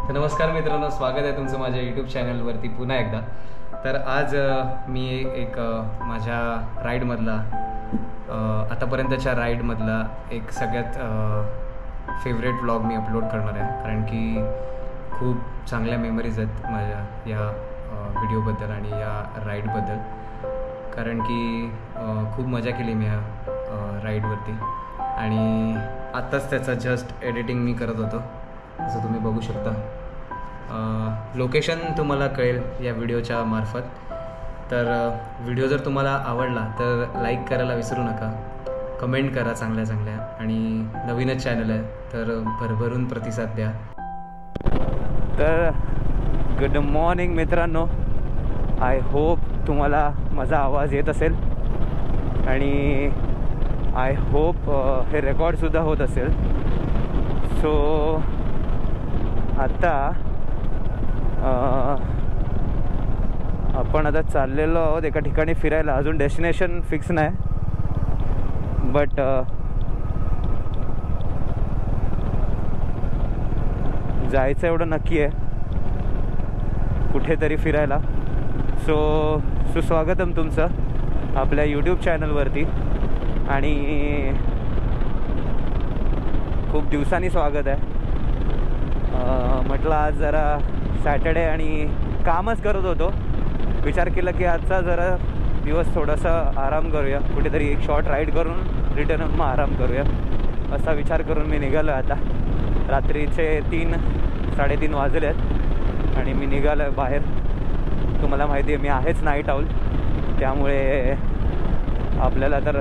तर नमस्कार मित्रांनो, स्वागत आहे तुमचं माझ्या यूट्यूब चॅनलवरती पुन्हा एकदा. तर आज मी एक माझ्या राईडमधला आतापर्यंतच्या राईडमधला एक सगळ्यात फेवरेट व्लॉग मी अपलोड करणार आहे. कारण की खूप चांगल्या मेमरीज आहेत माझ्या या व्हिडिओबद्दल आणि या राईडबद्दल. कारण की खूप मजा केली मी या राईडवरती आणि आत्ताच त्याचं जस्ट एडिटिंग मी करत होतो, असं तुम्ही बघू शकता. लोकेशन तुम्हाला कळेल या व्हिडिओच्या मार्फत. तर व्हिडिओ जर तुम्हाला आवडला तर लाईक करायला विसरू नका, कमेंट करा चांगल्या चांगल्या, आणि नवीनच चॅनल आहे तर भरभरून प्रतिसाद द्या. तर गुड मॉर्निंग मित्रांनो, आय होप तुम्हाला माझा आवाज येत असेल आणि आय होप हे रेकॉर्डसुद्धा होत असेल. सो आता आपण आता चाललेलो आहोत एका ठिकाणी फिरायला. अजून डेस्टिनेशन फिक्स नाही, बट जायचं एवढं नक्की आहे कुठेतरी फिरायला. सो सुस्वागतम तुमचं आपल्या यूट्यूब चॅनलवरती. आणि खूप दिवसांनी स्वागत आहे. म्हटलं आज जरा सॅटर्डे आणि कामच करत होतो, विचार केला की आजचा जरा दिवस थोडासा आराम करूया, कुठेतरी एक शॉर्ट राईड करून रिटर्न मग आराम करूया, असा विचार करून मी निघालो आहे. आता रात्रीचे 3-3:30 वाजले आहेत आणि मी निघालो आहे बाहेर. तुम्हाला माहिती आहे मी आहेच नाईट आऊल, त्यामुळे आपल्याला तर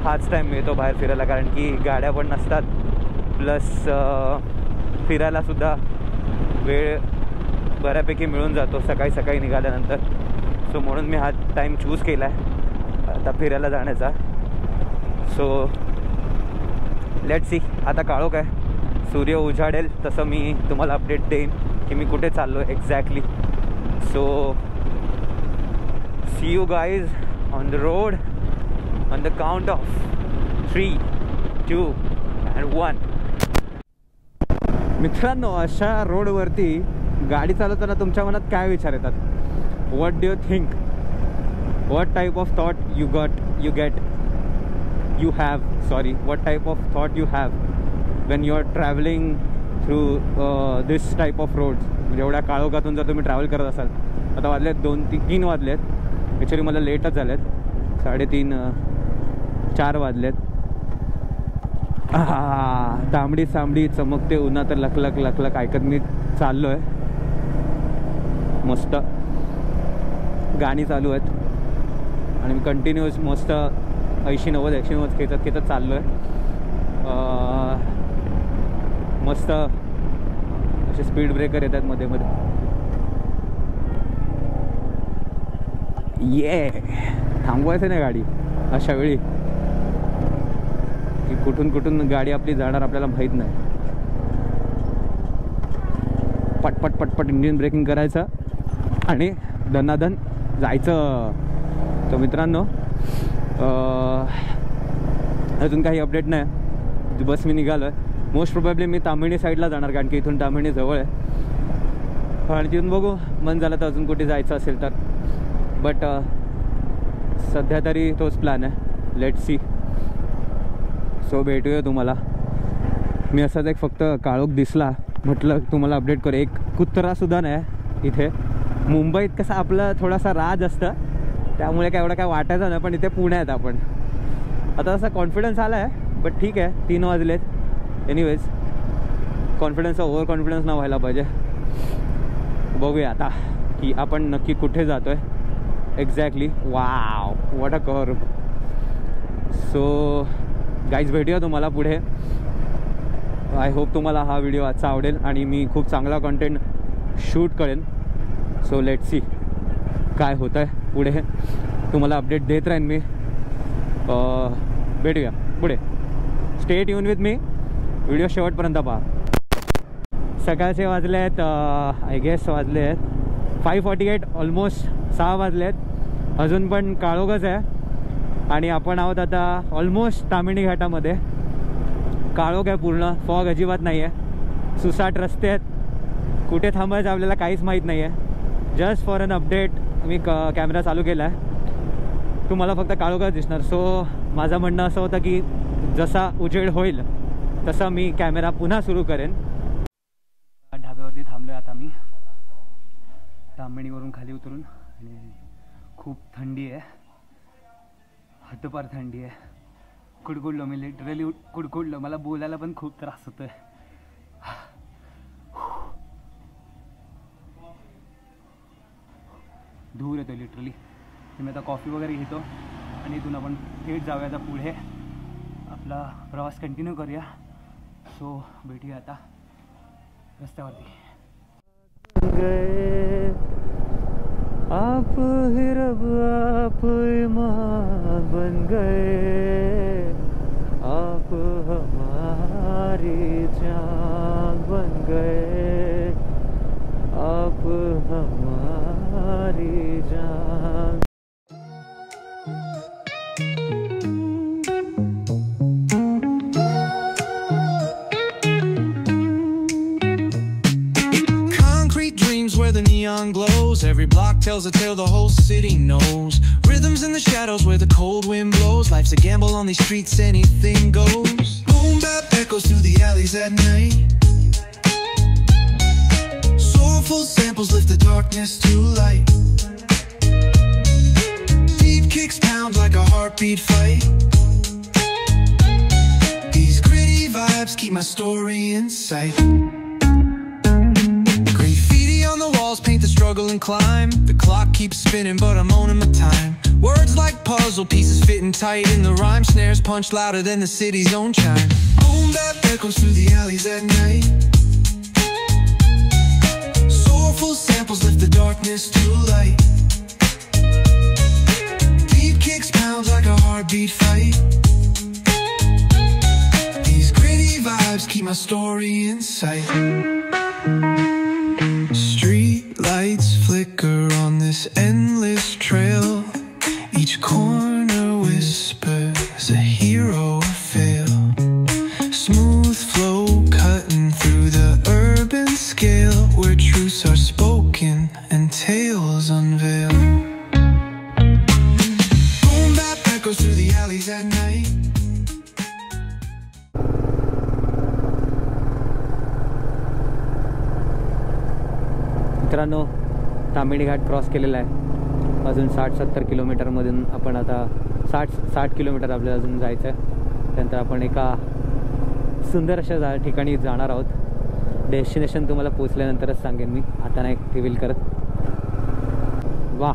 हाच टाईम मिळतो बाहेर फिरायला. कारण की गाड्या पण नसतात, प्लस फिरायलासुद्धा वेळ बऱ्यापैकी मिळून जातो सकाळी सकाळी निघाल्यानंतर. सो म्हणून मी हा टाईम चूज केला आहे आता फिरायला जाण्याचा. सो लेट्स सी आता काळोख आहे, सूर्य उजाडेल तसं मी तुम्हाला अपडेट देईन की मी कुठे चाललो आहे exactly. So see you guys on the road on the count of 3, 2 and 1. मित्रांनो, अशा रोडवरती गाडी चालवताना तुमच्या मनात काय विचार येतात? What do you think? What type of thought what type of thought you have when you are travelling through this type of roads? म्हणजे एवढ्या काळोखातून जर तुम्ही ट्रॅव्हल करत असाल. आता वाजलेत 2-3 वाजलेत, ॲक्च्युली मला लेटच झालेत, 3:30-4 वाजलेत. तांबडी सामडी चमकते उन्हात लखलख लखलख ऐकत मी चाललो आहे. मस्त गाणी चालू आहेत आणि मी कंटिन्युअस मस्त 80-90 खेचत चाललो आहे. मस्त असे स्पीड ब्रेकर येतात मध्ये मध्ये. ये थांबवायचं नाही गाडी अशा वेळी, की कुठून गाडी आपली जाणार आपल्याला माहीत नाही. पटपट इंजिन ब्रेकिंग करायचं आणि दनादन जायचं. तर मित्रांनो, अजून काही अपडेट नाही, बस मी निघालो आहे. मोस्ट प्रोबॅबली मी तामिणी साईडला जाणार, कारण की इथून तामिणी जवळ आहे. आणि तिथून बघू मन झालं तर अजून कुठे जायचं असेल तर, बट सध्या तरी तोच प्लॅन आहे. Let's see. सो भेटूया तुम्हाला. मी असाच एक फक्त काळोख दिसला म्हटलं तुम्हाला अपडेट करू. एक कुत्रासुद्धा नाही इथे. मुंबईत कसं आपलं थोडासा राज असतं, त्यामुळे काय एवढं काय वाटायचं नाही, पण इथे पुण्यात आपण आता असा कॉन्फिडन्स आला आहे. बट ठीक आहे, 3 वाजलेत. एनिवेज, कॉन्फिडन्सचा ओव्हर कॉन्फिडन्स नाही व्हायला पाहिजे. बघूया आता की आपण नक्की कुठे जातो आहे exactly. Wow, what a curve. So guys, भेटूया तुम्हाला पुढे. आय होप तुम्हाला हा व्हिडिओ आजचा आवडेल आणि मी खूप चांगला कंटेंट शूट करेन. सो लेट्स सी काय होतं आहे पुढे, तुम्हाला अपडेट देत राहीन मी. भेटूया पुढे. Stay tune with me, video शेवटपर्यंत पहा. सकाळचे वाजले आहेत आय गेस वाजले आहेत 5:48, ऑलमोस्ट 6 वाजले आहेत. अजून पण काळोखच आहे आणि आपण आहोत आता ऑलमोस्ट तामिणी घाटामध्ये. काळोख आहे पूर्ण, फॉग अजिबात नाही आहे, सुसाट रस्ते आहेत कुठे थांबायचं आपल्याला काहीच माहीत नाही आहे. जस्ट फॉर अन अपडेट मी कॅमेरा चालू केला आहे. तुम्हाला फक्त काळोखात दिसणार. सो माझं म्हणणं असं होतं की जसा उजेड होईल तसा मी कॅमेरा पुन्हा सुरू करेन. ढाब्यावरती थांबलो आहे आता मी, तांबणीवरून खाली उतरून. आणि खूप थंडी आहे, हद्दपार थंडी आहे. कुडकुडलो मी, लिटरली कुडकुडलो. मला बोलायला पण खूप त्रास होतोय. धूर येतो लिटरली. मी आता कॉफी वगैरे घेतो आणि इथून आपण थेट जाऊया आता पुढे. आपला प्रवास कंटिन्यू करूया. सो भेटूया आता रस्त्यावरती. आप ही रब आप ईमान बन गए, आप हमारी जान बन गए, आप हमारी जान. Where the neon glows, every block tells a tale the whole city knows. Rhythms in the shadows where the cold wind blows. Life's a gamble on these streets, anything goes. Boom bap echoes through the alleys at night. Soulful samples lift the darkness to light. Deep kicks pound like a heartbeat fight. These gritty vibes keep my story in sight. Paint the struggle and climb. The clock keeps spinning but I'm owning my time. Words like puzzle pieces fitting tight in the rhyme. Snares punch louder than the city's own chime. Boom bap echoes through the alleys at night. Soulful samples lift the darkness to light. Deep kicks pound like a heartbeat fight. These gritty vibes keep my story in sight. Street lights flicker on this endless trail. Each corner whispers a hero fail. Smooth flow cutting through the urban scale, where truths are spoken and tales unveil. Boom bap echoes through the alleys at night. मित्रांनो, तांबणी घाट cross केलेला आहे. अजून 60-70 किलोमीटरमधून आपण आता 60 kilometre आपल्याला अजून जायचं आहे. त्यानंतर आपण एका सुंदर अशा ठिकाणी जाणार आहोत. डेस्टिनेशन तुम्हाला पोचल्यानंतरच सांगेन मी, आता नाही रिव्हील करत. वाह,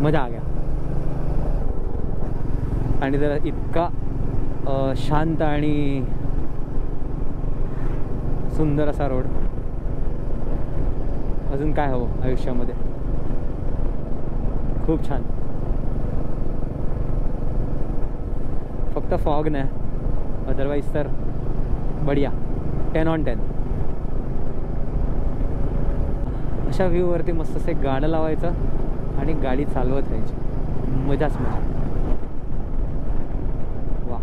मजा आ गया. आणि जर इतका शांत आणि सुंदर असा रोड अजून काय हवं आयुष्यामध्ये. खूप छान. फक्त फॉग नाही, अदरवाईज तर बढिया. 10 on 10. अशा व्ह्यूवरती मस्त असं एक गाणं लावायचं आणि गाडी चालवत राहायची. मजाच मजा. वा.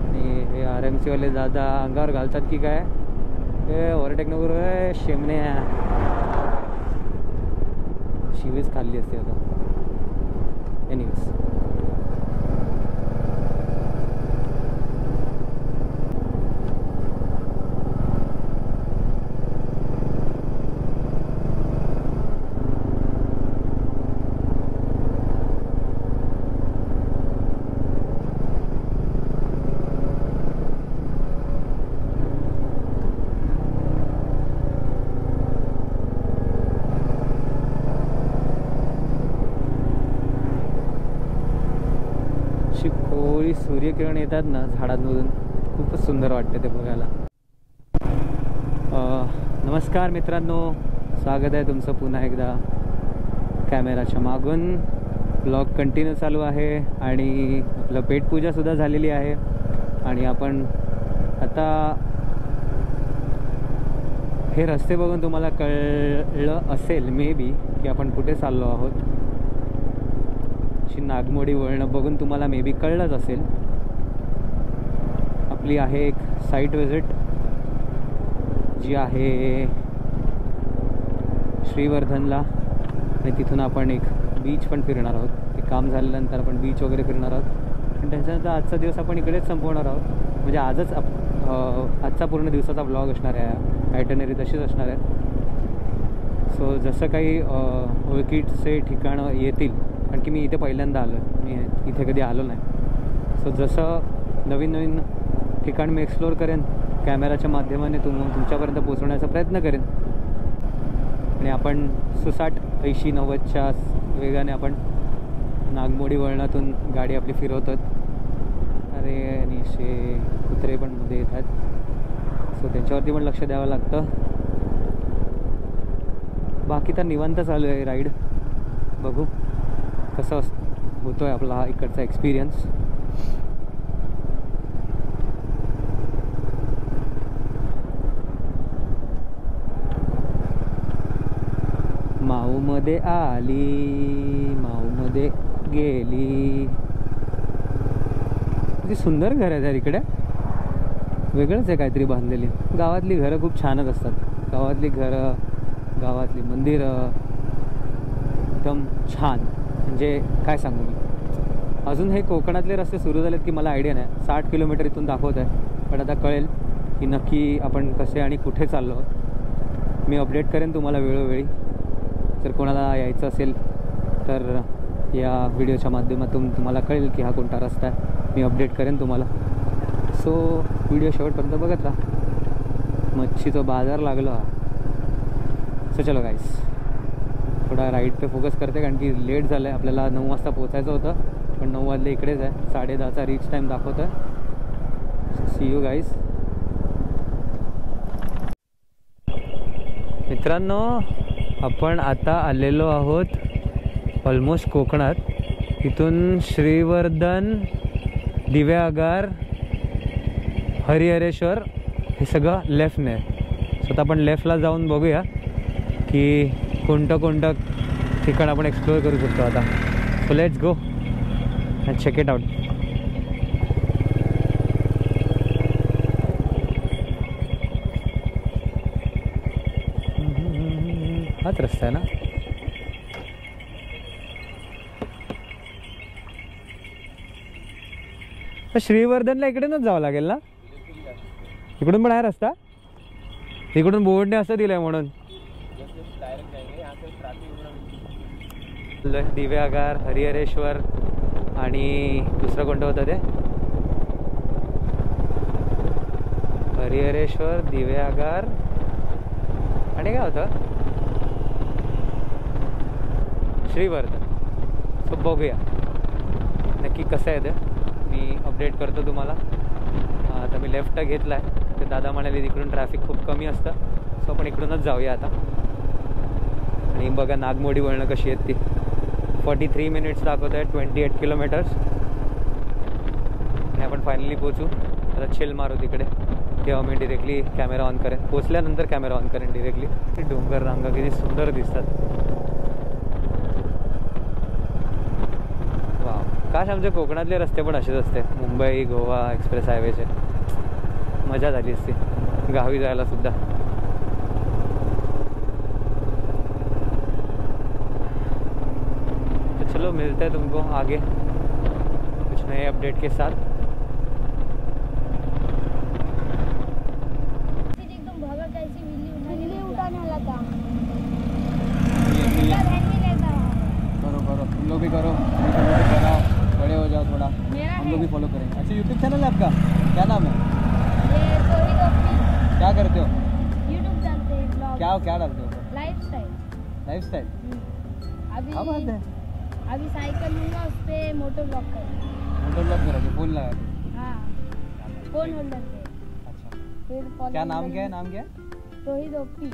आणि हे RMC वाले दादा अंगावर घालतात की काय, ओव्हरटेक नको रे शेमणे. शिवीच खाल्ली असते आता. एनिवेज, कोळी सूर्यकिरण येतात ना झाडांमधून, खूपच सुंदर वाटते ते बघायला. नमस्कार मित्रांनो, स्वागत आहे तुमचं पुन्हा एकदा कॅमेराच्या मागून. ब्लॉग कंटिन्यू चालू आहे आणि आपलं पेटपूजासुद्धा झालेली आहे. आणि आपण आता हे रस्ते बघून तुम्हाला कळलं असेल मे बी की आपण कुठे चाललो आहोत. नागमोडी वळणं बघून तुम्हाला मे बी कळलंच असेल. आपली आहे एक साईट व्हिजिट जी आहे श्रीवर्धनला आणि तिथून आपण एक बीच पण फिरणार आहोत. ते काम झाल्यानंतर आपण बीच वगैरे फिरणार आहोत आणि त्याच्यानंतर आजचा दिवस आपण इकडेच संपवणार आहोत. म्हणजे आजच आजचा पूर्ण दिवसाचा ब्लॉग असणार आहे. आयटनरी तशीच असणार आहे. सो जसं काही ओळखीचे ठिकाणं येतील, कारण की मी इथे पहिल्यांदा आलो आहे, मी इथे कधी आलो नाही. सो जसं नवीन नवीन ठिकाण मी एक्सप्लोअर करेन कॅमेराच्या माध्यमाने तुमच्यापर्यंत पोहोचवण्याचा प्रयत्न करेन. आणि आपण सुसाट 80-90च्या वेगाने आपण नागमोडी वळणातून गाडी आपली फिरवतात. अरे आणि कुत्रे पण मध्ये येत आहेत. सो त्यांच्यावरती पण लक्ष द्यावं लागतं. बाकी तर निवांत चालू आहे राईड. बघू कसं होतो आहे आपला हा इकडचा एक्सपिरियन्स. माऊमध्ये आली, माऊमध्ये गेली. किती सुंदर घर आहे यार इकडे. वेगळंच आहे काहीतरी बांधलेली. गावातली घरं खूप छानच असतात. गावातली घरं, गावातली मंदिरं एकदम छान. म्हणजे काय सांगू मी. अजून हे कोकणातले रस्ते सुरू झालेत की मला आयडिया नाही. 60 किलोमीटर इथून दाखवत आहे, पण आता कळेल की नक्की आपण कसे आणि कुठे चाललो आहोत. मी अपडेट करेन तुम्हाला वेळोवेळी. जर कोणाला यायचं असेल तर या व्हिडिओच्या माध्यमातून तुम्हाला कळेल की हा कोणता रस्ता आहे. मी अपडेट करेन तुम्हाला. सो व्हिडिओ शेवटपर्यंत बघत राहा. मच्छीचा बाजार लागलो हा. सो चलो गाईस, थोडा राईड पे फोकस करते कारण की लेट झालं आहे. आपल्याला 9 वाजता पोचायचं होतं, पण 9 वाजले इकडेच आहे. 10:30चा रीच टाईम दाखवत आहे. सी यू गाईस. मित्रांनो, आपण आता आलेलो आहोत ऑलमोस्ट कोकणात. इथून श्रीवर्धन, दिव्यागार, हरिहरेश्वर हे सगळं लेफ्टने आहे. स्वतः आपण लेफ्टला जाऊन बघूया की कोणतं ठिकाण आपण एक्सप्लोअर करू शकतो आता. So let's go and check it out. हाच रस्ता आहे ना. तर श्रीवर्धनला इकडेनच जावं लागेल ना. इकडून पण आहे रस्ता. इकडून बोर्डने असं दिलंय म्हणून. दिव्यागार, हरिहरेश्वर आणि दुसरं कोणतं होतं ते. हरिहरेश्वर, दिव्यागार आणि काय होतं श्रीवर्धन. सो बघूया नक्की कसं आहे ते. मी अपडेट करतो तुम्हाला. आता मी लेफ्ट घेतला आहे. ते दादा म्हणाले तिकडून ट्रॅफिक खूप कमी असतं. सो आपण इकडूनच जाऊया आता. आणि बघा नागमोडी वळणं कशी आहेत ती. 43 मिनिट्स दाखवत आहे, 28 किलोमीटर्स. आणि आपण फायनली पोचू. आता चिल मारू तिकडे. तेव्हा मी डिरेक्टली कॅमेरा ऑन करेन. पोचल्यानंतर कॅमेरा ऑन करेन डिरेक्टली. डोंगर रांगा किती सुंदर दिसतात. काश आमच्या कोकणातले रस्ते पण असेच असते. मुंबई गोवा एक्सप्रेस हायवेचे. मजा झाली असती गावी जायला सुद्धा. तो चलो मिलते हैं तुमको आगे कुछ नए अपडेट के साथ. करो तुम लोग भी करो, बनाओ, बड़े हो जाओ थोड़ा. हम लोग भी फॉलो करेंगे. अच्छा यूट्यूब चैनल है आपका, क्या नाम है? क्या करते हो? यूट्यूब डालते हैं ब्लॉग. क्या डालते हो? लाइफस्टाइल. अभी क्या बात है. अभी साइकिल लूँगा, उस पर मोटो ब्लॉग करोगे. फोन लगा के. हाँ, फोन होल्डर पे. अच्छा, फिर क्या नाम क्या है? तोहिद ओप्पी.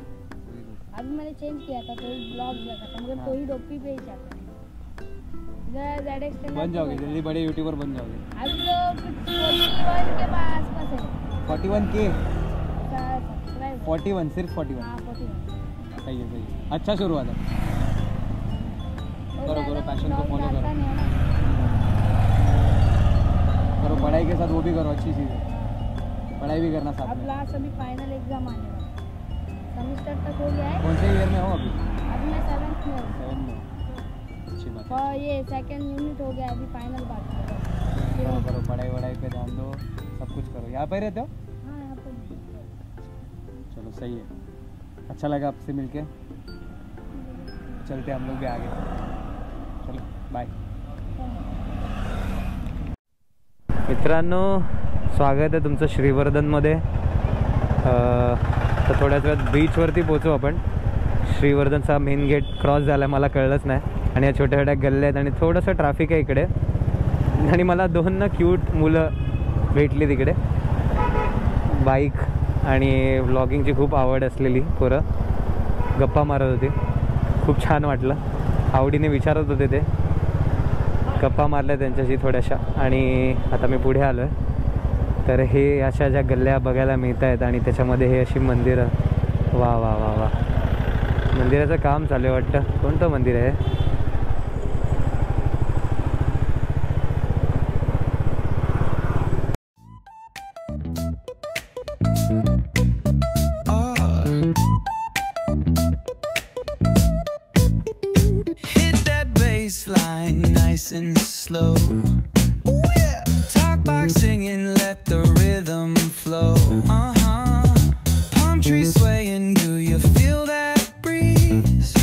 अभी मैंने चेंज किया था, तोहिद ब्लॉग्स लगा था, मगर तोहिद ओप्पी पे ही चलता है. बन जाओगे जल्दी, बड़े यूट्यूबर बन जाओगे. अभी तो 41 के आसपास है. 41K. सब्सक्राइब. 41, सिर्फ 41. हाँ 41. सही है. अच्छा शुरुआत है. करो पैशन को फॉलो करो. पढ़ाई के साथ वो भी करो, अच्छी चीज़ है. पढ़ाई भी करना साथ में. अब लास्ट अभी फाइनल एग्जाम आने वाला. सेमेस्टर तक हो गया है। कौन से ईयर में हो अभी? अभी मैं 7th में हूँ। 7 में। अच्छी बात है। और ये सेकंड यूनिट हो गया, अभी फाइनल बाकी है। करो करो, पढ़ाई वढ़ाई पे ध्यान दो, सब कुछ करो। यहाँ पे रहते हो? हाँ यहाँ पर। चलो सही है, अच्छा लगा आपसे मिलके। चलते हम लोग भी आगे। चलो बाय। मित्रांनो, स्वागत आहे तुमचं श्रीवर्धनमध्ये। तर थोड्याच वेळात बीचवरती पोचू आपण। श्रीवर्धनचा मेन गेट क्रॉस झाला आहे, मला कळलंच नाही। आणि या छोट्या छोट्या गल्ल्या आहेत आणि थोडंसं ट्रॅफिक आहे इकडे। आणि मला 2 ना क्यूट मुलं भेटली तिकडे, बाईक आणि व्लॉगिंगची खूप आवड असलेली पोरं गप्पा मारत होती। खूप छान वाटलं, आवडीने विचारत होते ते। गप्पा मारल्या त्यांच्याशी थोड्याशा आणि आता मी पुढे आलो आहे। तर हे अशा ज्या गल्ल्या बघायला मिळत आहेत आणि त्याच्यामध्ये हे अशी मंदिरं, वा वा वा वा। मंदिराचं काम चालू आहे वाटतं। कोणतं मंदिर आहे? Line nice and slow. Ooh, yeah. Talk back singing, let the rhythm flow. Palm trees swaying, do you feel that breeze?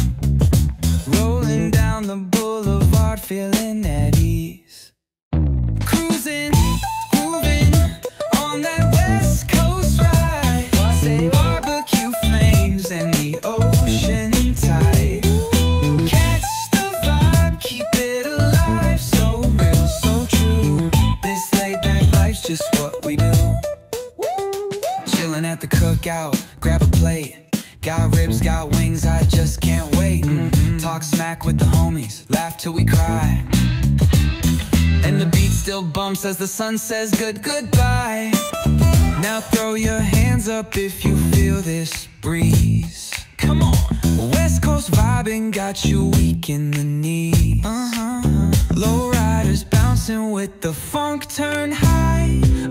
Rolling down the boulevard, feeling at ease. Cruising, moving on that West Coast ride. Say barbecue flames and the ocean tide. Just what we do. Chilling at the cookout, grab a plate. Got ribs, got wings, I just can't wait. Talk smack with the homies, laugh till we cry. And the beat still bumps as the sun says goodbye. Now throw your hands up if you feel this breeze. Come on. West Coast vibing got you weak in the knees. Low riders bouncing with the funk turn high.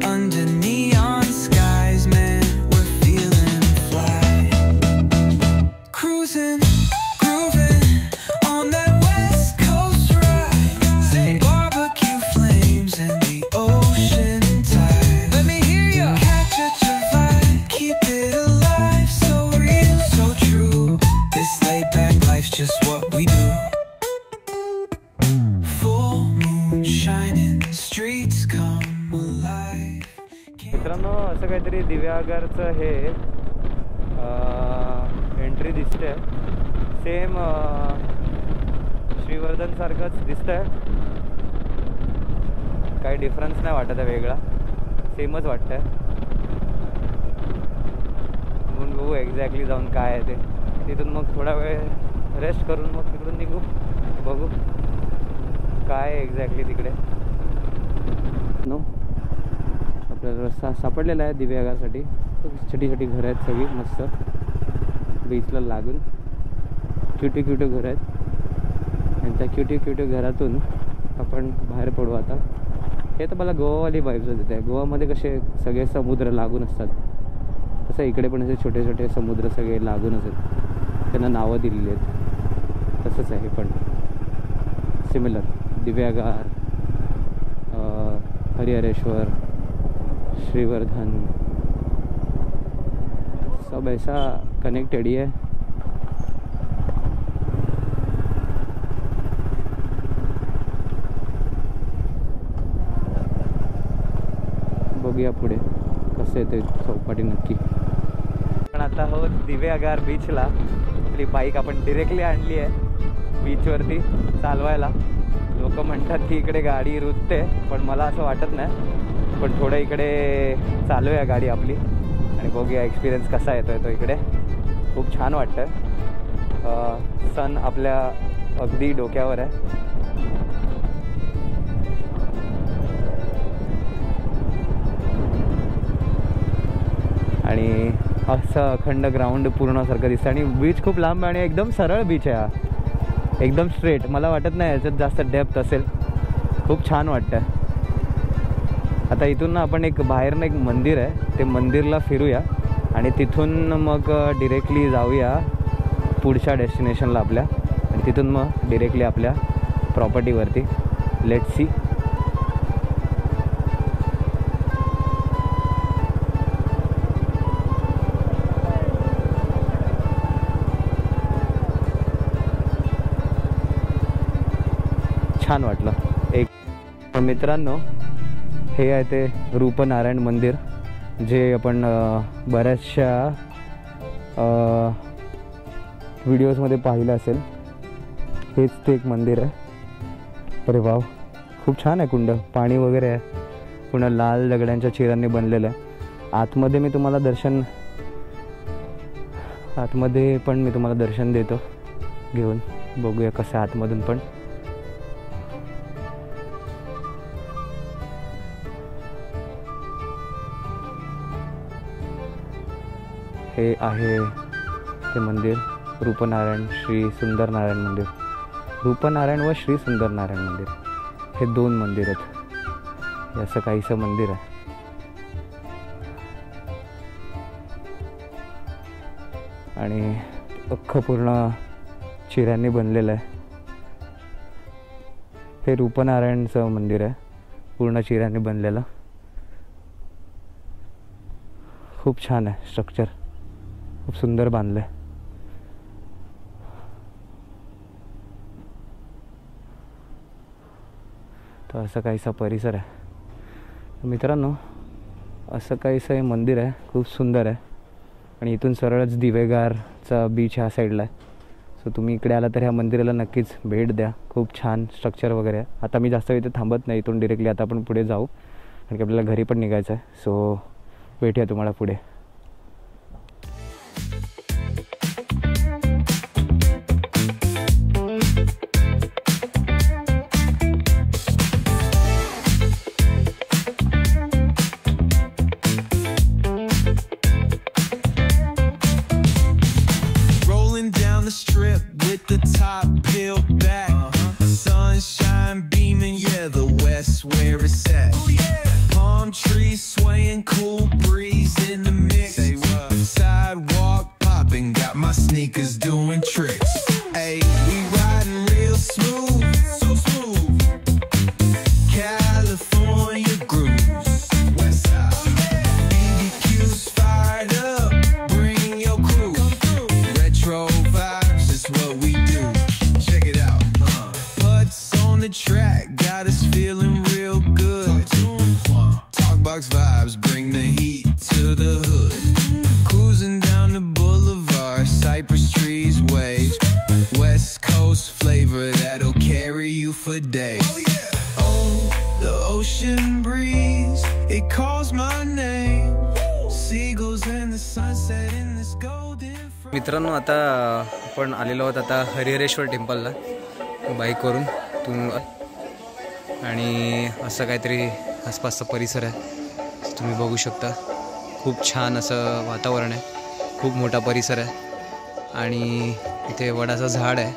Under neon skies, man, we're feeling fly. Cruising, grooving on that West Coast ride. Say barbecue flames and the ocean tide. Let me hear ya. Catch your vibe, keep it alive. So real, so true. This laid back life's just what we do. Full moon shining, streets come alive. मित्रांनो, असं काहीतरी दिव्यागारचं हे entry दिसते। Same Shrivardhan सारखंच दिसतंय, काही difference नाही वाटत आहे वेगळा, सेमच वाटतंय। म्हणून बघू एक्झॅक्टली जाऊन काय आहे ते। तिथून मग थोडा वेळ रेस्ट करून मग तिकडून निघू, बघू काय एक्झॅक्टली तिकडे। नो, आपल्याला रस्ता सापडलेला आहे दिव्यागारसाठी। छोटी छोटी घरं आहेत सगळी मस्त बीचला लागून, क्युटी क्युटी घरं आहेत। आणि त्या क्युटी क्युटी घरातून आपण बाहेर पडू आता। हे तर मला गोवावाली वाईब्स देते। गोवामध्ये कसे सगळे समुद्र लागून असतात, तसं इकडे पण असे छोटे छोटे समुद्र सगळे लागूनच आहेत, त्यांना नावं दिलेली आहेत। तसंच आहे पण सिमिलर। दिव्यागार, हरिहरेश्वर, श्रीवर्धन, सब ऐसा कनेक्टेड ही है। बघूया पुढे कसं येते चौपाटी नक्की। पण आता हो दिव्यागार बीचला। आपली बाईक आपण डिरेक्टली आणली आहे बीचवरती चालवायला। लोक म्हणतात की इकडे गाडी रुतते, पण मला असं वाटत नाही। पण थोडं इकडे चालूया गाडी आपली आणि बघूया एक्सपिरियन्स कसा येतोय तो इकडे। खूप छान वाटतं। सन आपल्या अगदी डोक्यावर आहे। आणि असं अखंड ग्राउंड पूर्णसारखं दिसतं आणि बीच खूप लांब आणि एकदम सरळ बीच आहे हा, एकदम स्ट्रेट। मला वाटत नाही याच्यात जास्त डेप्थ असेल। खूप छान वाटतं। आता इथून ना आपण एक बाहेरनं एक मंदिर आहे, ते मंदिरला फिरूया आणि तिथून मग डिरेक्टली जाऊया पुढच्या डेस्टिनेशनला आपल्या, आणि तिथून मग डिरेक्टली आपल्या प्रॉपर्टीवरती. Let's see. छान वाटलं. एक मित्रांनो, हे आहे ते रूपनारायण मंदिर, जे आपण बऱ्याचशा व्हिडिओजमध्ये पाहिलं असेल. हेच ते एक मंदिर आहे. अरे वाव, खूप छान आहे. कुंड, पाणी वगैरे आहे. पुन्हा लाल दगडांच्या चिरांनी बनलेलं आहे. आतमध्ये मी तुम्हाला दर्शन देतो घेऊन. बघूया कसं आहे आतमधून पण. हे आहे ते मंदिर, रूपनारायण श्री सुंदरनारायण मंदिर. रूपनारायण व श्री सुंदरनारायण मंदिर हे 2 मंदिर आहेत. हे असं काहीसं मंदिर आहे. आणि अख्खं पूर्ण चिऱ्यांनी बनलेलं आहे. हे रूपनारायणचं मंदिर आहे, पूर्ण चिऱ्यांनी बनलेलं. खूप छान आहे स्ट्रक्चर, खूप सुंदर बांधलं आहे. तर असं काहीसा परिसर आहे मित्रांनो. असं काहीसं हे मंदिर आहे, खूप सुंदर आहे. आणि इथून सरळच दिवेगारचा बीच ह्या साईडला आहे. सो तुम्ही इकडे आला तर ह्या मंदिराला नक्कीच भेट द्या. खूप छान स्ट्रक्चर वगैरे आहे. आता मी जास्त इथे थांबत नाही, इथून डिरेक्टली आता आपण पुढे जाऊ, कारण की आपल्याला घरी पण निघायचं आहे. सो भेटूया तुम्हाला पुढे. मित्रांनो, आता आपण आलेलो आहोत आता हरिहरेश्वर टेम्पलला बाईकवरून आणि असं काहीतरी आसपासचा परिसर आहे तुम्ही बघू शकता. खूप छान असं वातावरण आहे, खूप मोठा परिसर आहे आणि इथे वडाचं झाड आहे,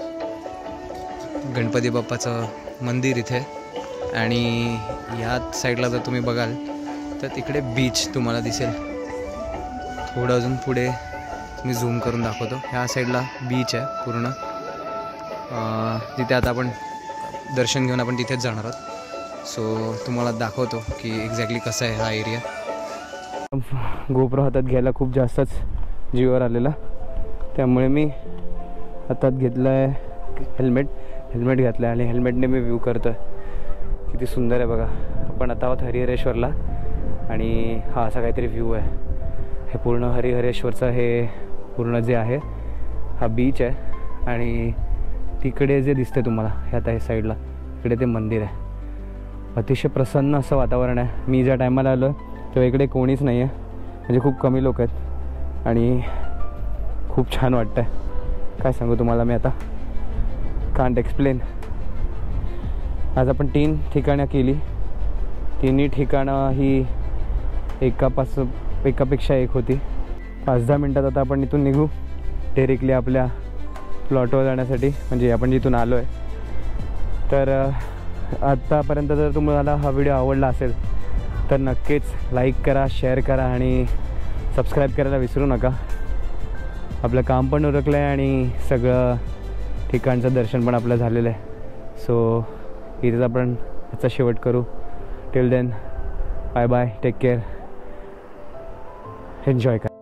गणपती बाप्पाचं मंदिर इथे. आणि या साईडला जर तुम्ही बघाल तर तिकडे बीच तुम्हाला दिसेल. थोडं अजून पुढे मी झूम करून दाखवतो. ह्या साईडला बीच आहे पूर्ण, तिथे आता आपण दर्शन घेऊन आपण तिथेच जाणार आहोत. सो तुम्हाला दाखवतो की एक्झॅक्टली कसा आहे हा एरिया. गोप्रो हातात घ्यायला खूप जास्तच जीवावर आलेला, त्यामुळे मी हातात घेतलं आहे हेल्मेट घातलं आहे आणि हेल्मेटने मी व्ह्यू करतो आहे. किती सुंदर आहे बघा. आपण आता आहोत हरिहरेश्वरला आणि हा असा काहीतरी व्ह्यू आहे. हे पूर्ण हरिहरेश्वरचं हे पूर्ण जे आहे हा बीच आहे आणि तिकडे जे दिसते तुम्हाला ह्यात आहे साईडला, इकडे ते मंदिर आहे. अतिशय प्रसन्न असं वातावरण आहे. मी ज्या टायमाला आलो तेव्हा इकडे कोणीच नाही आहे, म्हणजे खूप कमी लोक आहेत आणि खूप छान वाटतं आहे. काय सांगू तुम्हाला मी आता, कांट एक्सप्लेन. आज आपण 3 ठिकाणं केली. 3ही ठिकाणं ही एकापेक्षा एक होती. 5-10 मिनटात आता आपण इथून निघू डायरेक्टली आपल्या प्लॉटवर जाण्यासाठी, म्हणजे आपण जिथून आलो आहे. तर आत्तापर्यंत जर तुम्हाला हा व्हिडिओ आवडला असेल तर नक्कीच लाईक करा, शेअर करा आणि सबस्क्राईब करायला विसरू नका. आपलं काम पण उरकलं आहे आणि सगळं ठिकाणचं दर्शन पण आपलं झालेलं आहे. सो इथेच आपण याचा शेवट करू. Till then bye bye, take care, enjoy करा.